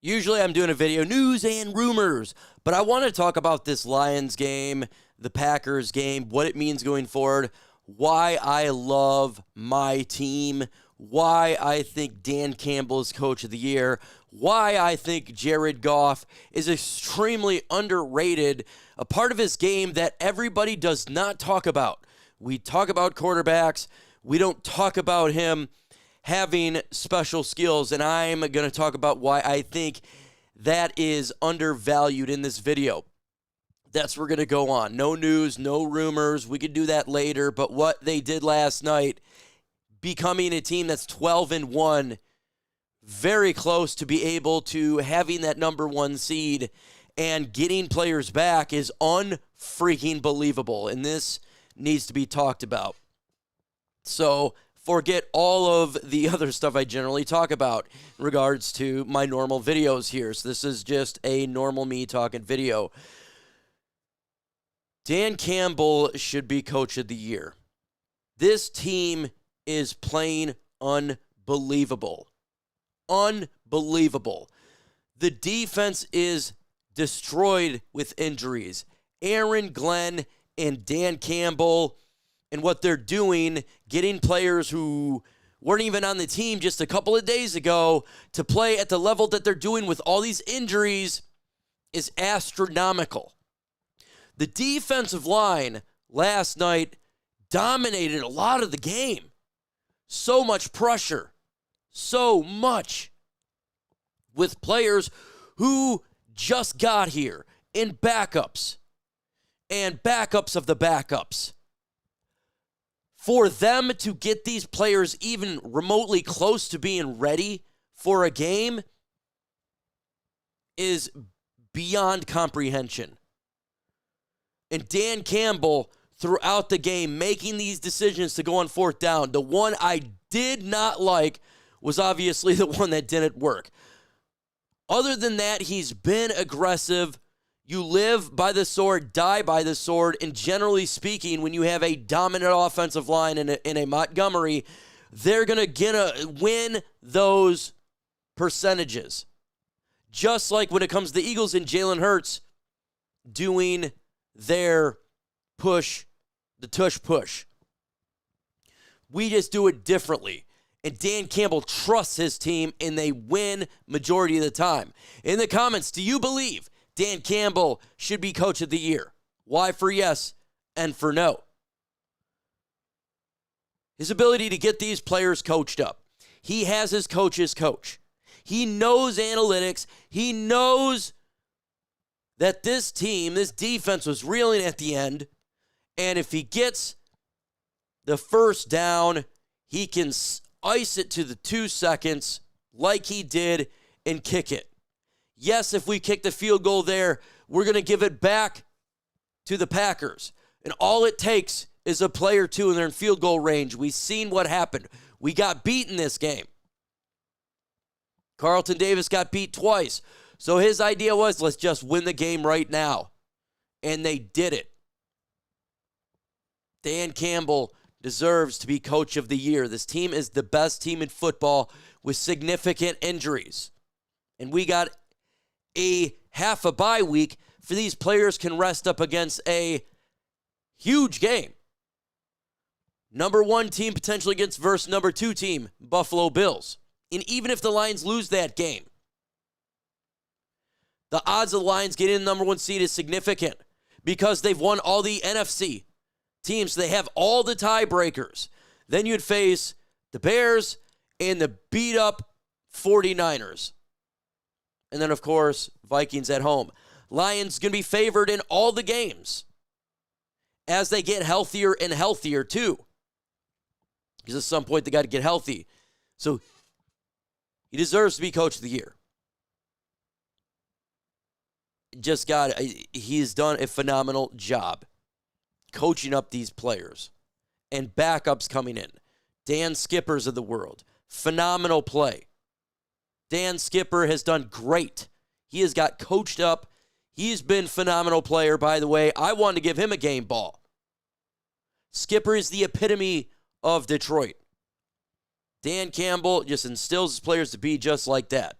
Usually I'm doing a video, news and rumors, but I want to talk about this Lions game, the Packers game, what it means going forward, why I love my team, why I think Dan Campbell is Coach of the Year, why I think Jared Goff is extremely underrated, a part of his game that everybody does not talk about. We talk about quarterbacks. We don't talk about him having special skills, and I'm going to talk about why I think that is undervalued in this video. That's where we're going to go on. No news, no rumors. We could do that later, but what they did last night, becoming a team that's 12-1, very close to be able to having that number one seed and getting players back is unfreaking believable, and this needs to be talked about. So forget all of the other stuff I generally talk about in regards to my normal videos here. So this is just a normal me talking video. Dan Campbell should be Coach of the Year. This team is playing unbelievable. Unbelievable. The defense is destroyed with injuries. Aaron Glenn and Dan Campbell and what they're doing, getting players who weren't even on the team just a couple of days ago to play at the level that they're doing with all these injuries is astronomical. The defensive line last night dominated a lot of the game. So much pressure. So much. With players who just got here in backups. And backups of the backups. For them to get these players even remotely close to being ready for a game is beyond comprehension. And Dan Campbell, throughout the game, making these decisions to go on fourth down. The one I did not like was obviously the one that didn't work. Other than that, he's been aggressive. You live by the sword, die by the sword, and generally speaking, when you have a dominant offensive line in a Montgomery, they're going to win those percentages. Just like when it comes to the Eagles and Jalen Hurts doing their push, the tush push. We just do it differently. And Dan Campbell trusts his team, and they win majority of the time. In the comments, do you believe Dan Campbell should be Coach of the Year? Why for yes and for no? His ability to get these players coached up. He has his coach's coach. He knows analytics. He knows that this team, this defense was reeling at the end. And if he gets the first down, he can ice it to the 2 seconds like he did and kick it. Yes, if we kick the field goal there, we're going to give it back to the Packers. And all it takes is a play or two, and they're in field goal range. We've seen what happened. We got beat in this game. Carlton Davis got beat twice. So his idea was, let's just win the game right now. And they did it. Dan Campbell deserves to be Coach of the Year. This team is the best team in football with significant injuries. And we got a half a bye week for these players can rest up against a huge game. Number one team potentially against versus number two team, Buffalo Bills. And even if the Lions lose that game, the odds of the Lions getting the number one seed is significant because they've won all the NFC teams. They have all the tiebreakers. Then you'd face the Bears and the beat-up 49ers. And then, of course, Vikings at home. Lions going to be favored in all the games as they get healthier and healthier, too. Because at some point, they got to get healthy. So he deserves to be Coach of the Year. He's done a phenomenal job coaching up these players and backups coming in. Dan Skippers of the world. Phenomenal play. Dan Skipper has done great. He has got coached up. He's been a phenomenal player, by the way. I wanted to give him a game ball. Skipper is the epitome of Detroit. Dan Campbell just instills his players to be just like that.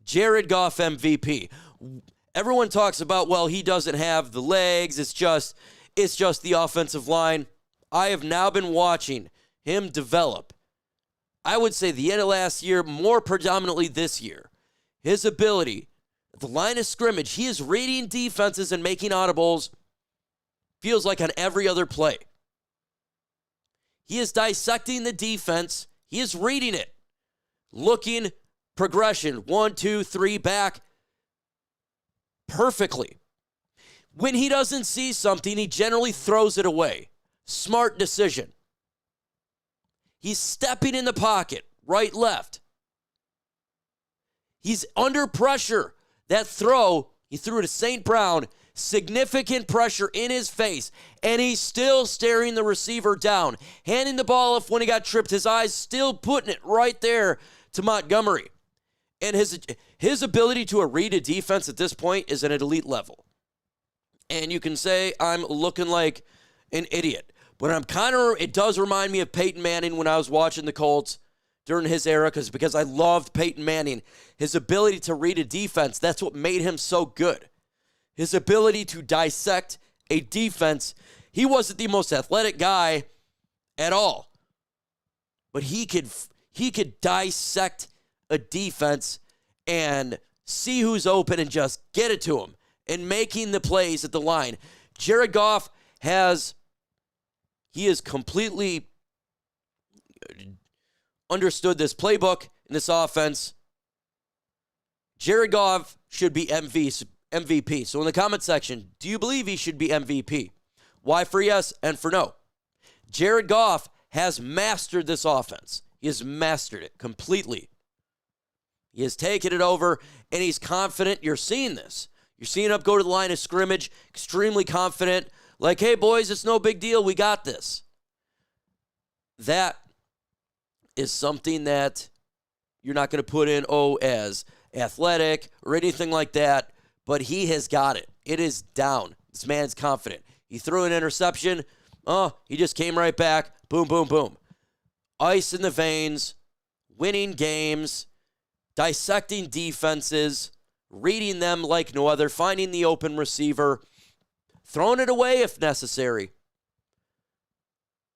Jared Goff MVP. Everyone talks about, well, he doesn't have the legs. It's just the offensive line. I have now been watching him develop. I would say the end of last year, more predominantly this year. His ability at the line of scrimmage, he is reading defenses and making audibles, feels like on every other play. He is dissecting the defense. He is reading it. Looking, progression, 1, 2, 3, back, perfectly. When he doesn't see something, he generally throws it away. Smart decision. He's stepping in the pocket, right, left. He's under pressure. That throw, he threw it to St. Brown, significant pressure in his face, and he's still staring the receiver down, handing the ball off when he got tripped, his eyes still putting it right there to Montgomery. And his ability to read a defense at this point is at an elite level. And you can say I'm looking like an idiot, but it does remind me of Peyton Manning when I was watching the Colts during his era, because I loved Peyton Manning. His ability to read a defense, that's what made him so good. His ability to dissect a defense. He wasn't the most athletic guy at all, but he could dissect a defense and see who's open and just get it to him and making the plays at the line. Jared Goff has completely understood this playbook and this offense. Jared Goff should be MVP. So in the comment section, do you believe he should be MVP? Y for yes and for no. Jared Goff has mastered this offense. He has mastered it completely. He has taken it over, and he's confident. You're seeing this. You're seeing him go to the line of scrimmage, extremely confident. Like, hey, boys, it's no big deal. We got this. That is something that you're not going to put in, as athletic or anything like that, but he has got it. It is down. This man's confident. He threw an interception. He just came right back. Boom, boom, boom. Ice in the veins, winning games, dissecting defenses, reading them like no other, finding the open receiver, throwing it away if necessary.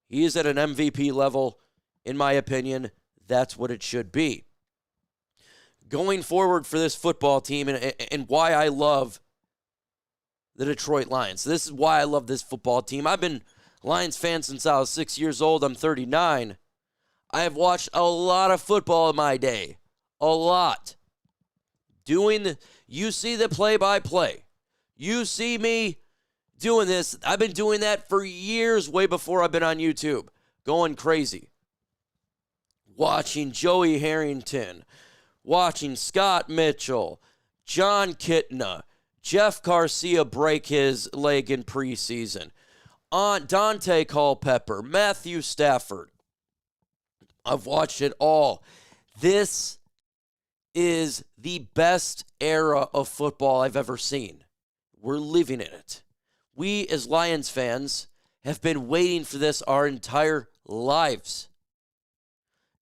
He is at an MVP level, in my opinion. That's what it should be. Going forward for this football team, and why I love the Detroit Lions. This is why I love this football team. I've been a Lions fan since I was 6 years old. I'm 39. I have watched a lot of football in my day. A lot. You see the play-by-play. You see me doing this. I've been doing that for years, way before I've been on YouTube. Going crazy. Watching Joey Harrington. Watching Scott Mitchell. John Kitna. Jeff Garcia break his leg in preseason. Dante Culpepper. Matthew Stafford. I've watched it all. This is the best era of football I've ever seen. We're living in it. We, as Lions fans, have been waiting for this our entire lives.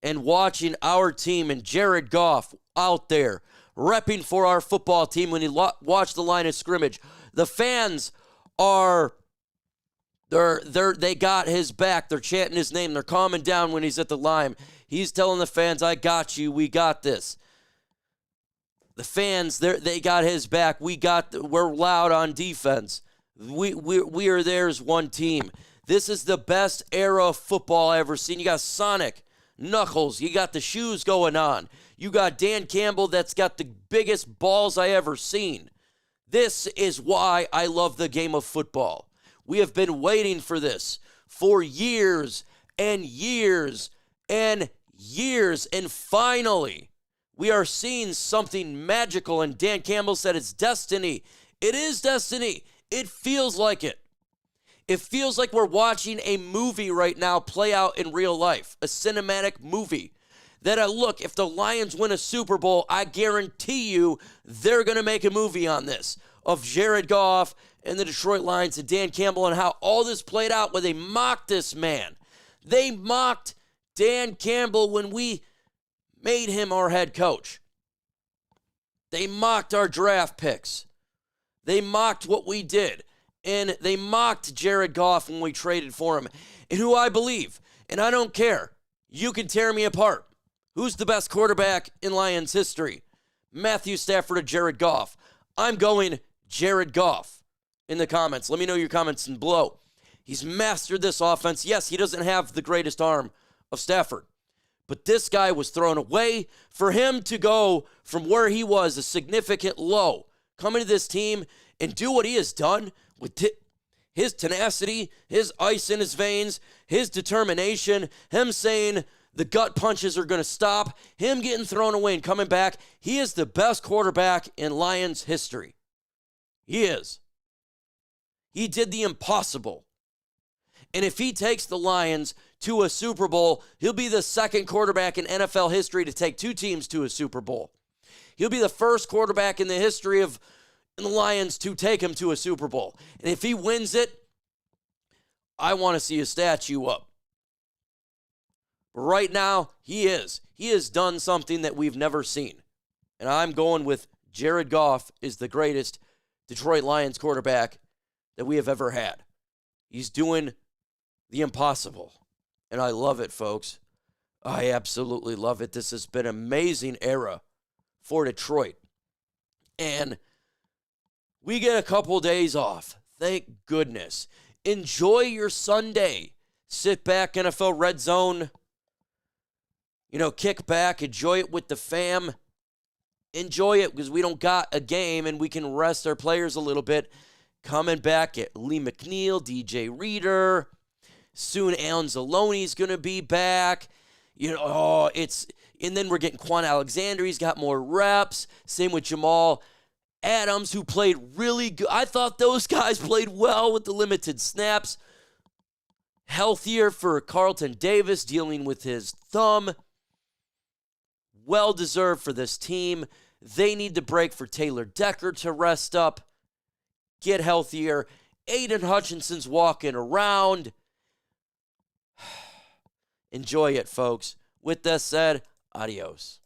And watching our team and Jared Goff out there repping for our football team when you watch the line of scrimmage. The fans they got his back. They're chanting his name. They're calming down when he's at the line. He's telling the fans, I got you. We got this. The fans, they got his back. We're loud on defense. We are there as one team. This is the best era of football I've ever seen. You got Sonic, Knuckles. You got the shoes going on. You got Dan Campbell that's got the biggest balls I ever seen. This is why I love the game of football. We have been waiting for this for years and years and years. And finally, we are seeing something magical. And Dan Campbell said it's destiny. It is destiny. It feels like it. It feels like we're watching a movie right now play out in real life, a cinematic movie. Look, if the Lions win a Super Bowl, I guarantee you they're going to make a movie on this, of Jared Goff and the Detroit Lions and Dan Campbell and how all this played out when they mocked this man. They mocked Dan Campbell when we made him our head coach. They mocked our draft picks. They mocked what we did. And they mocked Jared Goff when we traded for him. And who I believe, and I don't care, you can tear me apart. Who's the best quarterback in Lions history? Matthew Stafford or Jared Goff? I'm going Jared Goff in the comments. Let me know your comments below. He's mastered this offense. Yes, he doesn't have the greatest arm of Stafford, but this guy was thrown away. For him to go from where he was, a significant low, come into this team and do what he has done with his tenacity, his ice in his veins, his determination, him saying the gut punches are going to stop, him getting thrown away and coming back. He is the best quarterback in Lions history. He is. He did the impossible. And if he takes the Lions to a Super Bowl, he'll be the second quarterback in NFL history to take two teams to a Super Bowl. He'll be the first quarterback in the history of the Lions to take him to a Super Bowl. And if he wins it, I want to see a statue up. But right now, he is. He has done something that we've never seen. And I'm going with Jared Goff is the greatest Detroit Lions quarterback that we have ever had. He's doing the impossible. And I love it, folks. I absolutely love it. This has been an amazing era for Detroit. And we get a couple days off. Thank goodness. Enjoy your Sunday. Sit back, NFL Red Zone. Kick back. Enjoy it with the fam. Enjoy it because we don't got a game and we can rest our players a little bit. Coming back at Lee McNeil, DJ Reader. Soon Alan Zaloni's going to be back. And then we're getting Quan Alexander. He's got more reps. Same with Jamal Adams, who played really good. I thought those guys played well with the limited snaps. Healthier for Carlton Davis dealing with his thumb. Well-deserved for this team. They need the break for Taylor Decker to rest up, get healthier. Aiden Hutchinson's walking around. Enjoy it, folks. With that said, adios.